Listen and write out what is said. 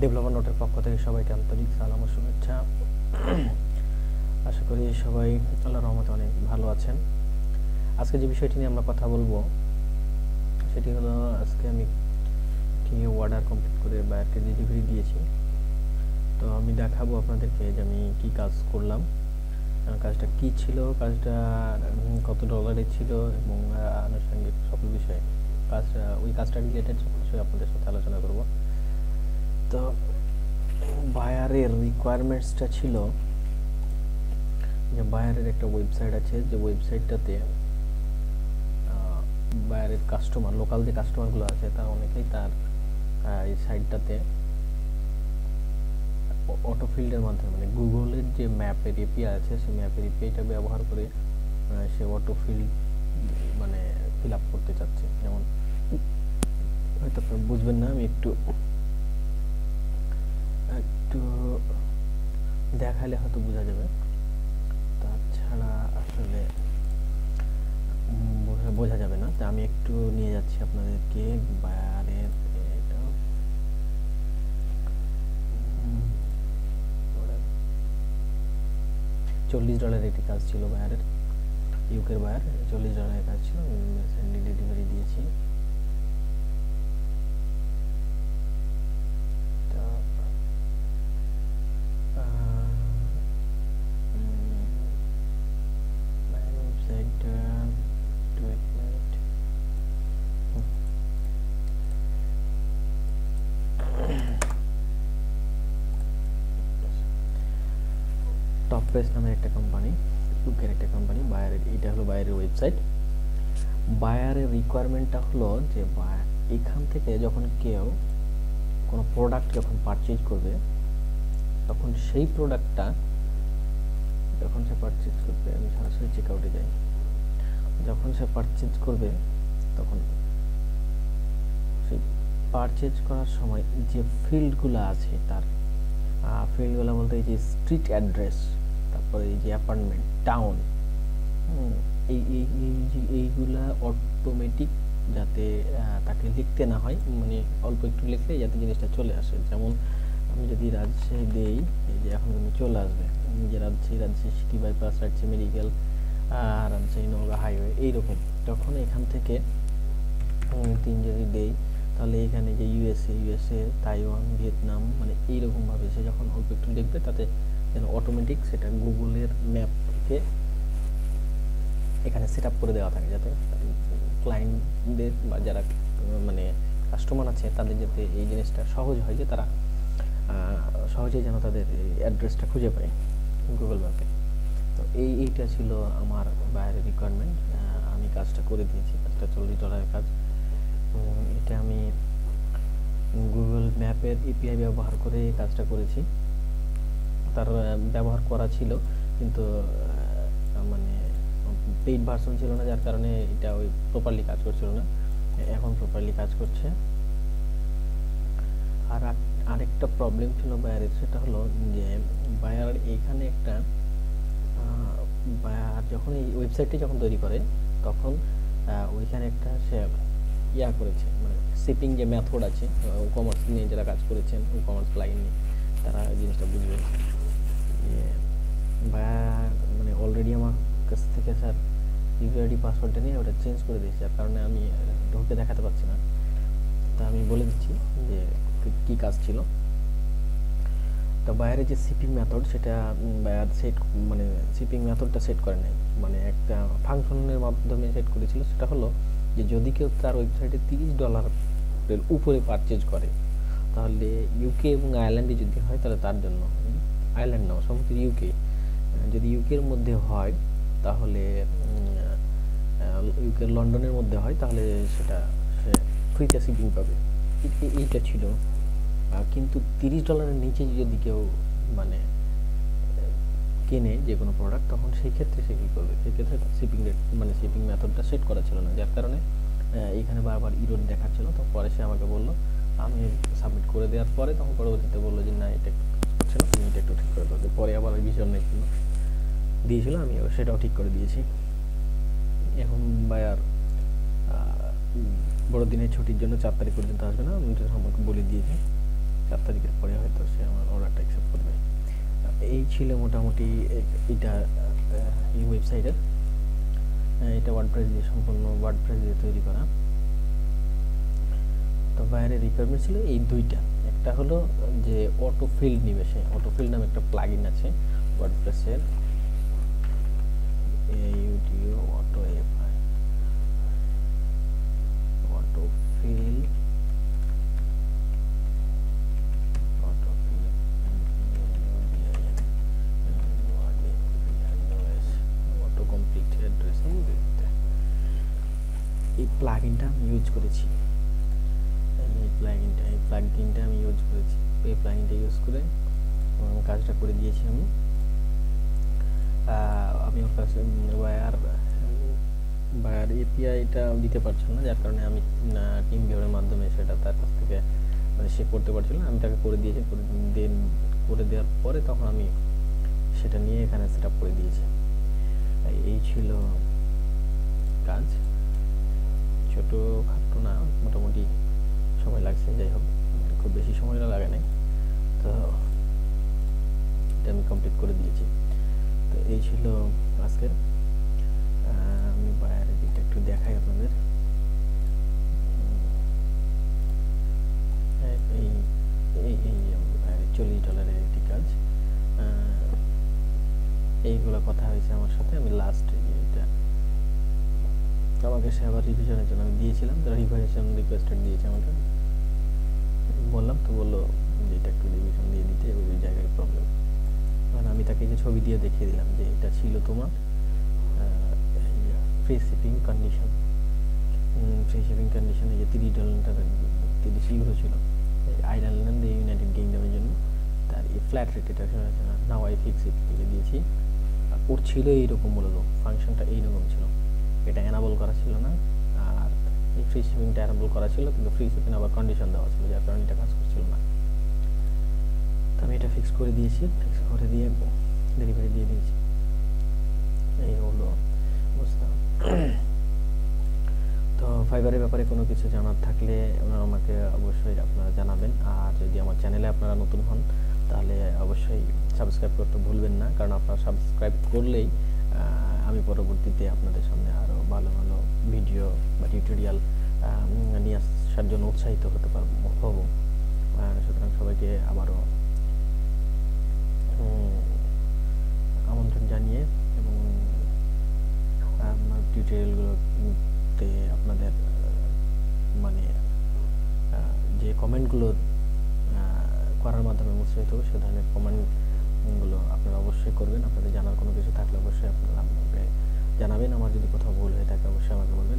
Developer নোটের পক্ষ থেকে সবাইকে আন্তরিক সালাম ও শুভেচ্ছা। আশা করি সবাই আল্লাহর রহমতে অনেক ভালো আছেন। আজকে যে বিষয়টি নিয়ে আমরা কথা বলবো সেটি হলো, আজকে আমি একটি অর্ডার কমপ্লিট করে বায়ারকে ডেলিভারি দিয়েছি। তো আমি দেখাবো আপনাদেরকে যে আমি কি কাজ করলাম, কাজটা কি ছিল, কাজটা কত ডলারে ছিল এবং আনুষঙ্গিক সকল বিষয়ে ওই কাজটা রিলেটেড সকল বিষয়ে আপনাদের সাথে আলোচনা করব। তো বায়ারের রিকোয়ারমেন্টসটা ছিল যে বায়ারের একটা ওয়েবসাইট আছে, যে ওয়েবসাইটটাতে বায়ারের কাস্টমার, লোকাল যে কাস্টমারগুলো আছে তার অনেকেই তার এই সাইটটাতে অটোফিল্ডের মাধ্যমে, মানে গুগলের যে ম্যাপের এপিআই আছে সেই ম্যাপের এপিআইটা ব্যবহার করে সে অটোফিল্ড মানে ফিল আপ করতে চাচ্ছে। যেমন হয়তো আপনারা বুঝবেন না, আমি একটু দেখালে হয়তো বোঝা যাবে, তাছাড়া আসলে বোঝা যাবে না। তা আমি একটু নিয়ে যাচ্ছি আপনাদেরকে বায়ারের $40 একটি কাজ ছিল বায়ারের, ইউকের বায়ার। $40 কাজ ছিল, আমি রিসেন্টলি ডেলিভারি দিয়েছি। টপ প্রেস নামের একটা কোম্পানি, ইউকের একটা কোম্পানি, বায়ারের, এটা হলো বায়ারের ওয়েবসাইট। বায়ারের রিকোয়ারমেন্টটা হলো যে এখান থেকে যখন কেউ কোনো প্রোডাক্ট যখন পারচেজ করবে, তখন সেই প্রোডাক্টটা যখন সে পারচেজ করবে, আমি সরাসরি চেক আউটে যাই, যখন সে পারচেজ করবে তখন সেই পারচেজ করার সময় যে ফিল্ডগুলো আছে, তার ফিল্ডগুলো বলতে এই যে স্ট্রিট অ্যাড্রেস, তারপরে এই যে অ্যাপার্টমেন্ট, টাউন, এইগুলা অটোমেটিক যাতে তাকে লিখতে না হয়, মানে অল্প একটু লিখলে যাতে জিনিসটা চলে আসে। যেমন আমি যদি রাজশাহী দেই, এই যে এখন কিন্তু চলে আসবে যে Rajshahi city bypass, Rajshahi medical, Rajshahi Naogaon highway, এইরকম। তখন এখান থেকে 3 যদি দেই, তাহলে এখানে যে ইউএসএ, তাইওয়ান, ভিয়েতনাম, মানে এইরকমভাবে সে যখন অল্প একটু লিখবে, তাতে যেন অটোমেটিক সেটা গুগলের ম্যাপ থেকে এখানে সেট আপ করে দেওয়া থাকে, যাতে ক্লায়েন্টদের বা যারা মানে কাস্টমার আছে তাদের যাতে এই জিনিসটা সহজ হয়, যে তারা সহজেই যেন তাদের অ্যাড্রেসটা খুঁজে পায় গুগল ম্যাপে। তো এইটা ছিল আমার বায়ারের রিকোয়ারমেন্ট। আমি কাজটা করে দিয়েছি, কাজটা $40 কাজ। এটা আমি গুগল ম্যাপের এপিআই ব্যবহার করে কাজটা করেছি। তার ব্যবহার করা ছিল, কিন্তু মানে পেইড ভার্সন ছিল না, যার কারণে এটা ওই প্রপারলি কাজ করছিল না। এখন প্রপারলি কাজ করছে। আর আরেকটা প্রবলেম ছিল বায়ারের, সেটা হলো যে বায়ার এইখানে একটা বায়ার যখন এই ওয়েবসাইটটি যখন তৈরি করে, তখন ওইখানে একটা সে করেছে, মানে শিপিং যে মেথড আছে, কমার্স নিয়ে যারা কাজ করেছেন, কমার্স প্লাগইন নিয়ে, তারা জিনিসটা বুঝবে যে বায়ার মানে অলরেডি আমার কাছ থেকে স্যার ইউআইডি পাসওয়ার্ডটা নিয়ে ওটা চেঞ্জ করে দিয়েছে, যার কারণে আমি ঢুকে দেখাতে পারছি না। তা আমি বলে দিচ্ছি যে কি কাজ ছিল। তো বায়ারের যে শিপিং মেথড, সেটা বায়ার মানে শিপিং মেথডটা সেট করে নাই, মানে একটা ফাংশনের মাধ্যমে সেট করেছিল। সেটা হলো যে যদি কেউ তার ওয়েবসাইটে $30 উপরে পারচেজ করে, তাহলে ইউকে এবং আয়ারল্যান্ডে যদি হয় তাহলে তার জন্য, আয়ারল্যান্ড নাও সম্ভবত ইউকে, যদি ইউকের মধ্যে হয় তাহলে ইউকের লন্ডনের মধ্যে হয়, তাহলে সেটা সে ফ্রিতে শিপিং পাবে। এইটা ছিল। কিন্তু $30 নিচে যদি কেউ মানে কেনে যে কোনো প্রোডাক্ট, তখন সেই ক্ষেত্রে সে কী করবে, সেক্ষেত্রে তার শিপিং রেট মানে শিপিং মেথডটা সেট করা ছিল না, যার কারণে এইখানে বারবার ইরর দেখাচ্ছিল। তো পরে সে আমাকে বললো, আমি সাবমিট করে দেওয়ার পরে তখন পরবর্তীতে বললো যে না, এটা করছে না, তুমি এটা একটু ঠিক করে দাও। পরে আবার ওই বিষয় নিয়ে দিয়েছিল, আমি সেটাও ঠিক করে দিয়েছি। এখন বায়ার বড়দিনের ছুটির জন্য 4 তারিখ পর্যন্ত আসবে না, আমি আমাকে বলে দিয়েছি। 4 তারিখের পরে হয়তো সে আমার অর্ডারটা অ্যাকসেপ্ট করবে। এই ছিল মোটামুটি এটা এই ওয়েবসাইটের। এটা ওয়ার্ডপ্রেস দিয়ে সম্পূর্ণ ওয়ার্ডপ্রেস দিয়ে তৈরি করা। তো বাইরের রিকোয়ারমেন্ট ছিল এই দুইটা। একটা হলো যে অটো ফিল্ড নিবে, সে অটো ফিল্ড নামে একটা প্লাগইন আছে ওয়ার্ডপ্রেসের, AUTO auto FI auto field auto complete addressing. এই প্লাগইনটা আমি ইউজ করেছি, এই প্লাগইনটা আমি ইউজ করেছি। এই প্লাগইনটা ইউজ করে কাজটা করে দিয়েছি আমি। ওর কাছে বায়ার এপিআইটা দিতে পারছিল না, যার কারণে আমি টিম ভিউয়ের মাধ্যমে সেটা তার কাছ থেকে মানে সে করতে পারছিল না, আমি তাকে করে দিয়েছি। করে দেওয়ার পরে তখন আমি সেটা নিয়ে এখানে সেট আপ করে দিয়েছি। এই ছিল কাজ, ছোটো খাটো না, মোটামুটি সময় লাগছে, যাই হোক খুব বেশি সময় লাগে নাই। তো এটা আমি কমপ্লিট করে দিয়েছি। তো এই ছিল আজকের। আমি বায়ার এডিটটা একটু দেখাই আপনাদের। এই $40 একটি কাজ, এইগুলো কথা হয়েছে আমার সাথে। আমি লাস্ট এটা আমাকে সে আবার রিভিশনের জন্য আমি দিয়েছিলাম, রিভিশন রিকোয়েস্টেড দিয়েছে আমাকে, বললাম তো বললো যে এটা একটু রিভিশন দিয়ে দিতে, ওই জায়গায় প্রবলেম। কারণ আমি তাকে যে ছবি দিয়ে দেখিয়ে দিলাম যে এটা ছিল তোমার ফ্রি শিপিং কন্ডিশন, এই যে $30 ছিল আয়ারল্যান্ড ইউনাইটেড কিংডমের জন্য, তার এই ফ্ল্যাট রেট এটা নাও আই ফিক্স ইট লিখে দিয়েছি। ওর ছিল এইরকম, মূলত ফাংশনটা এইরকম ছিল, এটা এনাবল করা ছিল না, আর এই ফ্রি শিপিংটা এনাবল করা ছিল, কিন্তু ফ্রি শিপিং আবার কন্ডিশন দেওয়া ছিল, যার কারণে এটা কাজ করছিল না। তো আমি এটা ফিক্স করে দিয়েছি, ফিক্স করে দিয়ে ডেলিভারি দিয়ে দিয়েছি। এই হলো অবস্থা। তো ফাইবারের ব্যাপারে কোনো কিছু জানার থাকলে আমাকে অবশ্যই আপনারা জানাবেন। আর যদি আমার চ্যানেলে আপনারা নতুন হন তাহলে অবশ্যই সাবস্ক্রাইব করতে ভুলবেন না, কারণ আপনারা সাবস্ক্রাইব করলেই আমি পরবর্তীতে আপনাদের সামনে আরও ভালো ভালো ভিডিও বা টিউটোরিয়াল নিয়ে আসার জন্য উৎসাহিত হব। সুতরাং সবাইকে আবারও আমন্ত্রণ জানিয়ে এবং টিউটোরিয়ালগুলোতে আপনাদের মানে যে কমেন্টগুলো করার মাধ্যমে উৎসাহিত হবে, সে ধরনের কমেন্টগুলো আপনারা অবশ্যই করবেন। আপনাদের জানার কোনো কিছু থাকলে অবশ্যই আপনারা আমাকে জানাবেন। আমার যদি কোথাও ভুল হয়ে থাকে অবশ্যই আমাকে বলবেন।